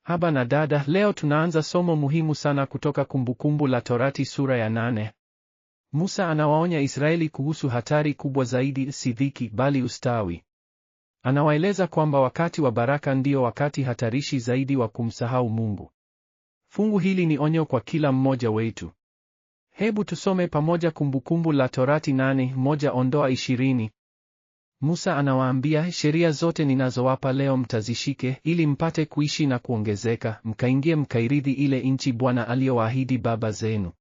Haba na dada, leo tunaanza somo muhimu sana kutoka Kumbukumbu la Torati sura ya 8. Musa anawaonya Israeli kuhusu hatari kubwa zaidi, si dhiki bali ustawi. Anawaeleza kwamba wakati wa baraka ndio wakati hatarishi zaidi wa kumsahau Mungu. Fungu hili ni onyo kwa kila mmoja wetu. Hebu tusome pamoja Kumbukumbu la Torati 8:1-20. Musa anawaambia, sheria zote ninazowapa leo mtazishike, ili mpate kuishi na kuongezeka, mkaingie mkairithi ile nchi Bwana aliyowaahidi baba zenu.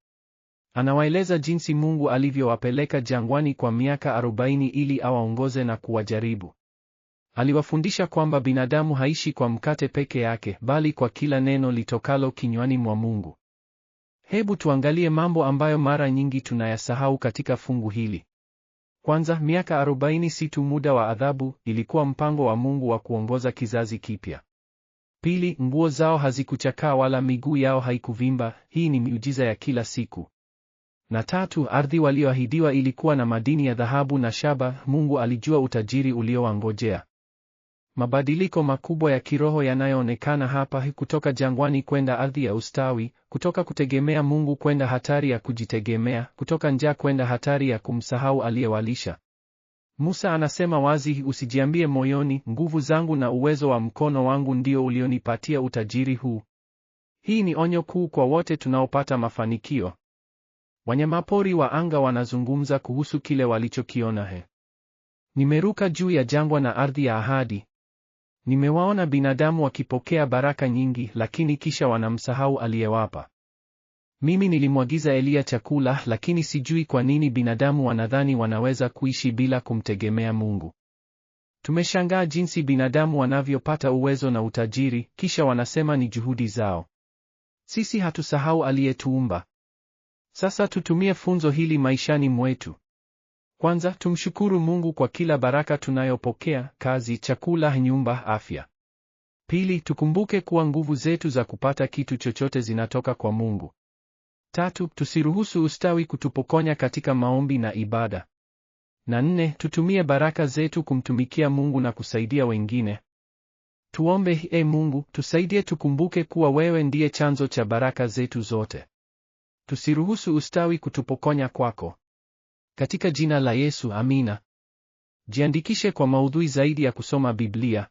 Anawaeleza jinsi Mungu alivyowapeleka jangwani kwa miaka 40 ili awaongoze na kuwajaribu. Aliwafundisha kwamba binadamu haishi kwa mkate peke yake, bali kwa kila neno litokalo kinywani mwa Mungu. Hebu tuangalie mambo ambayo mara nyingi tunayasahau katika fungu hili. Kwanza, miaka 40 si tu muda wa adhabu, ilikuwa mpango wa Mungu wa kuongoza kizazi kipya. Pili, nguo zao hazikuchakaa wala miguu yao haikuvimba, hii ni miujiza ya kila siku. Na tatu, ardhi walioahidiwa ilikuwa na madini ya dhahabu na shaba, Mungu alijua utajiri uliowangojea. Mabadiliko makubwa ya kiroho yanayoonekana hapa, kutoka jangwani kwenda ardhi ya ustawi, kutoka kutegemea Mungu kwenda hatari ya kujitegemea, kutoka njaa kwenda hatari ya kumsahau aliyewalisha. Musa anasema wazi, usijiambie moyoni, nguvu zangu na uwezo wa mkono wangu ndio ulionipatia utajiri huu. Hii ni onyo kuu kwa wote tunaopata mafanikio. Wanyamapori wa anga wanazungumza kuhusu kile walichokiona. Nimeruka juu ya jangwa na ardhi ya ahadi. Nimewaona binadamu wakipokea baraka nyingi, lakini kisha wanamsahau aliyewapa. Mimi nilimwagiza Eliya chakula, lakini sijui kwa nini binadamu wanadhani wanaweza kuishi bila kumtegemea Mungu. Tumeshangaa jinsi binadamu wanavyopata uwezo na utajiri, kisha wanasema ni juhudi zao. Sisi hatusahau aliyetuumba. Sasa tutumie funzo hili maishani mwetu. Kwanza, tumshukuru Mungu kwa kila baraka tunayopokea: kazi, chakula, nyumba, afya. Pili, tukumbuke kuwa nguvu zetu za kupata kitu chochote zinatoka kwa Mungu. Tatu, tusiruhusu ustawi kutupokonya katika maombi na ibada. Na nne, tutumie baraka zetu kumtumikia Mungu na kusaidia wengine. Tuombe. Mungu, tusaidie tukumbuke kuwa wewe ndiye chanzo cha baraka zetu zote. Tusiruhusu ustawi kutupokonya kwako. Katika jina la Yesu, amina. Jiandikishe kwa maudhui zaidi ya kusoma Biblia.